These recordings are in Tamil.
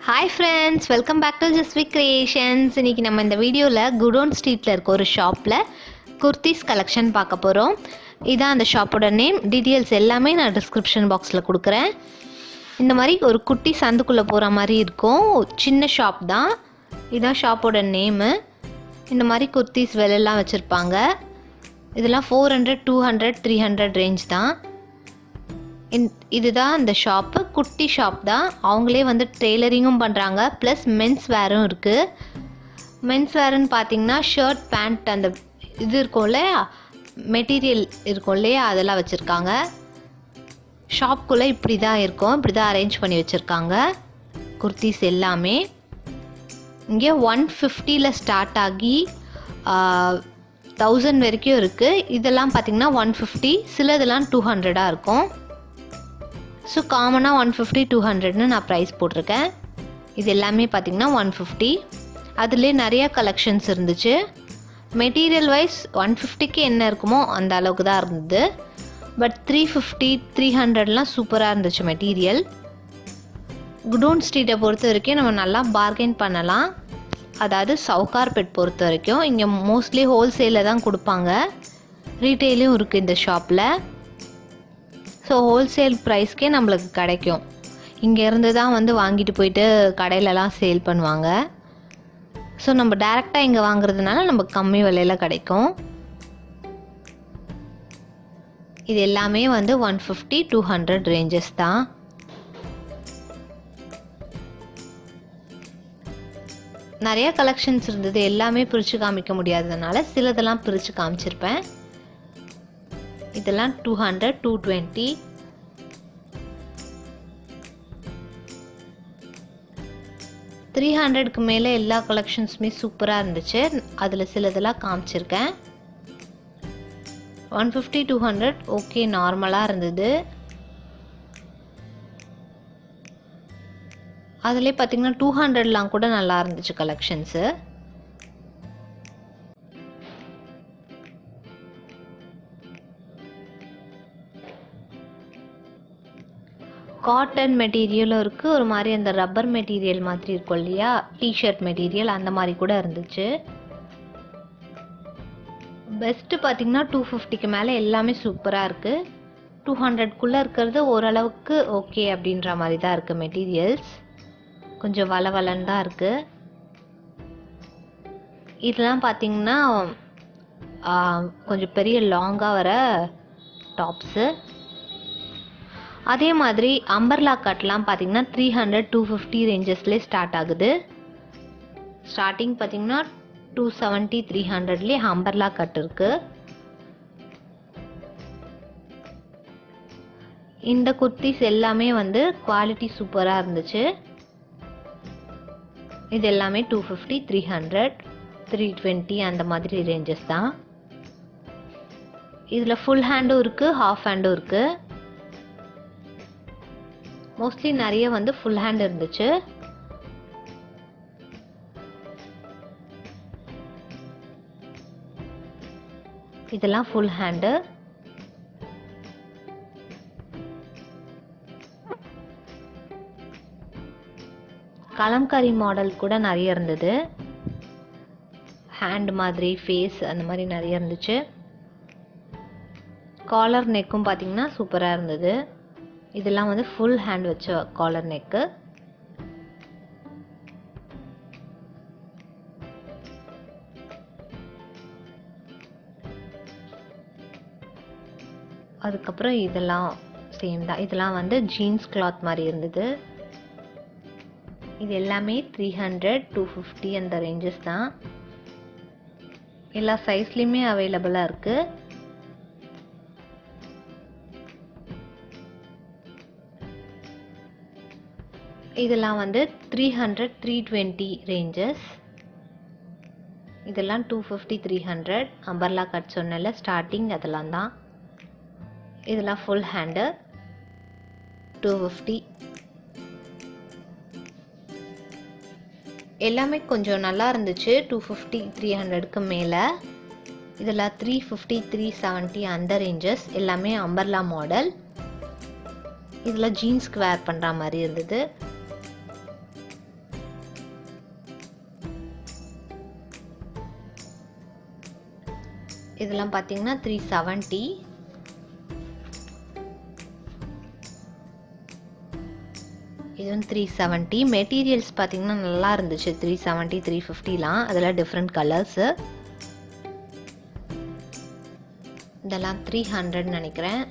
Hi friends, welcome back to Jasvik creations. இன்றைக்கி நம்ம இந்த வீடியோவில் குடோன் ஸ்ட்ரீட்டில் இருக்க ஒரு ஷாப்பில் குர்த்திஸ் கலெக்ஷன் பார்க்க போகிறோம். இதான் அந்த ஷாப்போட நேம். டீட்டெயில்ஸ் எல்லாமே நான் டிஸ்கிரிப்ஷன் பாக்ஸில் கொடுக்குறேன். இந்த மாதிரி ஒரு குட்டி சந்துக்குள்ளே போகிற மாதிரி இருக்கும். சின்ன ஷாப் தான். இதான் ஷாப்போட நேமு. இந்த மாதிரி குர்த்திஸ் விலையெல்லாம் வச்சுருப்பாங்க. இதெல்லாம் 400, 200, 300 ரேஞ்ச் தான். இதுதான் இந்த ஷாப்பு. குட்டி ஷாப் தான். அவங்களே வந்து டெய்லரிங்கும் பண்ணுறாங்க, ப்ளஸ் மென்ஸ் வேரும் இருக்குது. மென்ஸ் வேருன்னு பார்த்தீங்கன்னா ஷர்ட், பேண்ட், அந்த இது இருக்கும் இல்லையா, மெட்டீரியல் இருக்கும் இல்லையா, அதெல்லாம் வச்சுருக்காங்க. ஷாப்புக்குள்ளே இப்படி தான் இருக்கும். இப்படி தான் அரேஞ்ச் பண்ணி வச்சுருக்காங்க குர்த்திஸ் எல்லாமே. இங்கே 150 ஸ்டார்ட் ஆகி 1000 வரைக்கும் இருக்குது. இதெல்லாம் பார்த்திங்கன்னா 150, சிலதெல்லாம் 200 இருக்கும். ஸோ காமனாக 150, 200ன்னு நான் ப்ரைஸ் போட்டிருக்கேன். இது எல்லாமே பார்த்திங்கன்னா 150. அதுலேயே நிறையா கலெக்ஷன்ஸ் இருந்துச்சு. மெட்டீரியல் வைஸ் 150க்கு என்ன இருக்குமோ அந்த அளவுக்கு தான் இருந்தது. பட் 350, 300லாம் சூப்பராக இருந்துச்சு மெட்டீரியல். குடோன் ஸ்ட்ரீட்டை பொறுத்த வரைக்கும் நம்ம நல்லா பார்கெயின் பண்ணலாம். அதாவது சவுகார்பேட் பொறுத்த வரைக்கும் இங்கே மோஸ்ட்லி ஹோல்சேலில் தான் கொடுப்பாங்க. ரீட்டெயிலும் இருக்குது இந்த ஷாப்பில். ஸோ ஹோல்சேல் ப்ரைஸ்க்கே நம்மளுக்கு கிடைக்கும். இங்கேருந்து தான் வந்து வாங்கிட்டு போயிட்டு கடையிலலாம் சேல் பண்ணுவாங்க. ஸோ நம்ம டைரெக்டாக இங்கே வாங்குறதுனால நமக்கு கம்மி விலையில் கிடைக்கும். இது எல்லாமே வந்து 150, 200 ரேஞ்சஸ் தான். நிறைய கலெக்ஷன்ஸ் இருந்தது. எல்லாமே பிரித்து காமிக்க முடியாததுனால சிலதெல்லாம் பிரித்து காமிச்சிருப்பேன். இதெல்லாம் 200, 220. $300க்கு மேலே எல்லா கலெக்ஷன்ஸுமே சூப்பராக இருந்துச்சு. அதில் சிலதெல்லாம் காமிச்சிருக்கேன். 150, 200 ஓகே, நார்மலாக இருந்தது. அதிலே பார்த்திங்கன்னா 200லாம் கூட நல்லா இருந்துச்சு கலெக்ஷன்ஸு. காட்டன் மெட்டீரியலும் இருக்குது. ஒரு மாதிரி அந்த ரப்பர் மெட்டீரியல் மாதிரி இருக்கும் இல்லையா, டிஷர்ட் மெட்டீரியல், அந்த மாதிரி கூட இருந்துச்சு. பெஸ்ட்டு பார்த்திங்கன்னா 250க்கு மேலே எல்லாமே சூப்பராக இருக்குது. 200க்குள்ளே இருக்கிறது ஓரளவுக்கு ஓகே அப்படின்ற மாதிரி தான் இருக்குது. மெட்டீரியல்ஸ் கொஞ்சம் வளவலன்னு தான் இருக்குது. இதெல்லாம் பார்த்திங்கன்னா கொஞ்சம் பெரிய லாங்காக வர டாப்ஸு. அதே மாதிரி அம்பர்லா கட்லாம் பார்த்திங்கன்னா 300, 250 ரேஞ்சஸ்லேயே ஸ்டார்ட் ஆகுது. ஸ்டார்டிங் பார்த்திங்கன்னா 270, 300லேயே அம்பர்லா கட் இருக்குது. இந்த குர்த்திஸ் எல்லாமே வந்து குவாலிட்டி சூப்பராக இருந்துச்சு. இது எல்லாமே 250, 300, 320 அந்த மாதிரி ரேஞ்சஸ் தான். இதில் ஃபுல் ஹேண்டும் இருக்குது, ஹாஃப் ஹேண்டும் இருக்குது. மோஸ்ட்லி நிறைய வந்து ஃபுல் ஹேண்ட் இருந்துச்சு. இதெல்லாம் ஃபுல் ஹேண்டு. கலம்காரி மாடல் கூட நிறைய இருந்தது. ஹேண்ட் மாதிரி, ஃபேஸ் அந்த மாதிரி நிறைய இருந்துச்சு. காலர் நெக்கும் பார்த்திங்கன்னா சூப்பராக இருந்தது. இதெல்லாம் வந்து ஃபுல் ஹேண்ட் வச்ச காலர் நெக்கு. அதுக்கப்புறம் இதெல்லாம் சேம் தான். இதெல்லாம் வந்து ஜீன்ஸ் கிளாத் மாதிரி இருந்தது. இது எல்லாமே 300, 250 அந்த ரேஞ்சஸ் தான். எல்லா சைஸ்லேயுமே அவைலபிளாக இருக்குது. இதெல்லாம் வந்து 300, 320 ரேஞ்சஸ். இதெல்லாம் 250, 300. அம்பர்லா கட் சொன்னல ஸ்டார்டிங் அதெல்லாம் தான். இதெல்லாம் ஃபுல் ஹேண்டு 250. எல்லாமே கொஞ்சம் நல்லா இருந்துச்சு. 250, 300க்கு மேலே. இதெல்லாம் 350, 370 அந்த ரேஞ்சஸ். எல்லாமே அம்பர்லா மாடல். இதில் ஜீன்ஸ்க்கு வேர் பண்ணுற மாதிரி இருந்தது. இதெல்லாம் பார்த்தீங்கன்னா 370. இது வந்து 370. மெட்டீரியல்ஸ் பார்த்தீங்கன்னா நல்லா இருந்துச்சு. 370 350லாம் அதெல்லாம் டிஃப்ரெண்ட் கலர்ஸு. இதெல்லாம் 300 நினைக்கிறேன்.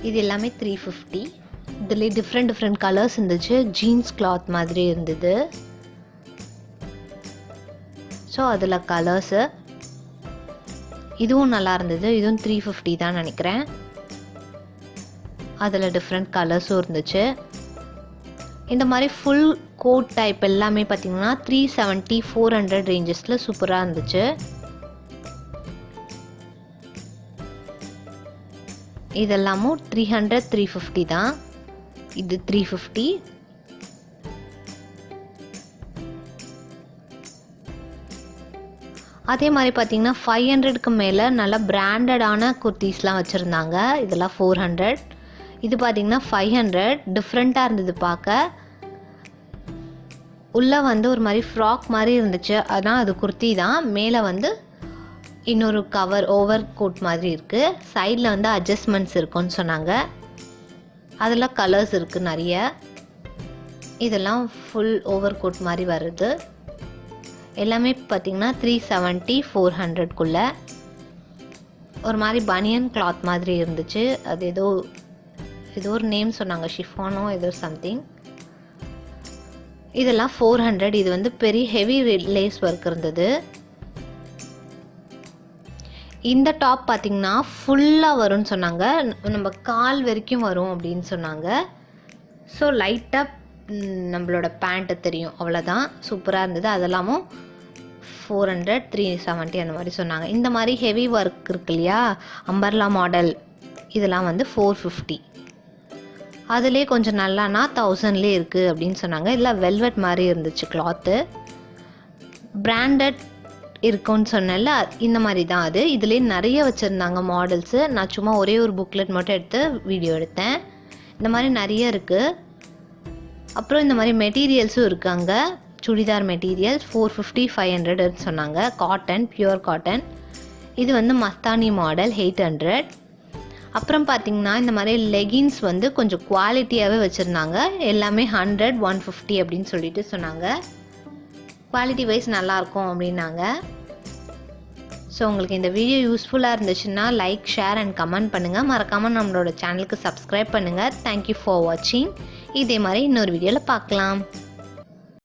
இது எல்லாமே 350. இதுலேயே டிஃப்ரெண்ட் கலர்ஸ் இருந்துச்சு. ஜீன்ஸ் கிளாத் மாதிரி இருந்தது. ஸோ அதில் கலர்ஸு இதுவும் நல்லா இருந்தது. இதுவும் 350 தான் நினைக்கிறேன். அதில் டிஃப்ரெண்ட் கலர்ஸும் இருந்துச்சு. இந்த மாதிரி ஃபுல் கோட் டைப் எல்லாமே பார்த்தீங்கன்னா 370 400 ரேஞ்சஸில் சூப்பராக இருந்துச்சு. இதெல்லாமும் 300 350 தான். இது 350. அதே மாதிரி பார்த்தீங்கன்னா 500க்கு மேலே நல்லா பிராண்டடான குர்த்திஸ்லாம் வச்சுருந்தாங்க. இதெல்லாம் 400. இது பார்த்தீங்கன்னா 500. டிஃப்ரெண்ட்டாக இருந்தது பார்க்க. உள்ளே வந்து ஒரு மாதிரி ஃப்ராக் மாதிரி இருந்துச்சு. ஆனால் அது குர்த்தி தான். மேலே வந்து இன்னொரு கவர் ஓவர் கோட் மாதிரி இருக்குது. சைடில் வந்து அட்ஜஸ்ட்மெண்ட்ஸ் இருக்குன்னு சொன்னாங்க. அதில் கலர்ஸ் இருக்குது நிறைய. இதெல்லாம் ஃபுல் ஓவர் கோட் மாதிரி வருது. எல்லாமே பார்த்திங்கன்னா 370 400க்குள்ளே ஒரு மாதிரி பனியன் கிளாத் மாதிரி இருந்துச்சு. அது ஏதோ ஒரு நேம் சொன்னாங்க, ஷிஃபானோ ஏதோ சம்திங். இதெல்லாம் 400. இது வந்து பெரிய ஹெவி லேஸ் ஒர்க் இருந்தது. இந்த டாப் பார்த்திங்கன்னா ஃபுல்லாக வரும்னு சொன்னாங்க. நம்ம கால் வரைக்கும் வரும் அப்படின்னு சொன்னாங்க. ஸோ லைட்டாக நம்மளோட பேண்ட்டு தெரியும், அவ்வளோதான். சூப்பராக இருந்தது. அதெல்லாமும் 400 370 அந்த மாதிரி சொன்னாங்க. இந்த மாதிரி ஹெவி ஒர்க் இருக்கு இல்லையா, அம்பர்லா மாடல், இதெல்லாம் வந்து 450. அதுலேயே கொஞ்சம் நல்லானா 1000லேயே இருக்குது அப்படின்னு சொன்னாங்க. இதில் வெல்வெட் மாதிரி இருந்துச்சு கிளாத்து. பிராண்டட் இருக்குன்னு சொன்னல, இந்த மாதிரி தான் அது. இதுலேயே நிறைய வச்சுருந்தாங்க மாடல்ஸு. நான் சும்மா ஒரே ஒரு புக்லெட் மட்டும் எடுத்து வீடியோ எடுத்தேன். இந்த மாதிரி நிறைய இருக்குது. அப்புறம் இந்த மாதிரி மெட்டீரியல்ஸும் இருக்குது அங்கே. சுடிதார் மெட்டீரியல்ஸ் 450 500 சொன்னாங்க. Cotton, pure cotton. இது வந்து மஸ்தானி மாடல் 800. அப்புறம் பார்த்திங்கன்னா இந்த மாதிரி லெகின்ஸ் வந்து கொஞ்சம் குவாலிட்டியாகவே வச்சுருந்தாங்க. எல்லாமே 100 150 அப்படின்னு சொல்லிட்டு சொன்னாங்க. குவாலிட்டி வைஸ் நல்லாயிருக்கும் அப்படின்னாங்க. ஸோ உங்களுக்கு இந்த வீடியோ யூஸ்ஃபுல்லாக இருந்துச்சுன்னா லைக், ஷேர் அண்ட் கமெண்ட் பண்ணுங்கள். மறக்காமல் நம்மளோட சேனலுக்கு சப்ஸ்கிரைப் பண்ணுங்கள். தேங்க்யூ ஃபார் வாட்சிங். இதே மாதிரி இன்னொரு வீடியோவில் பார்க்கலாம்.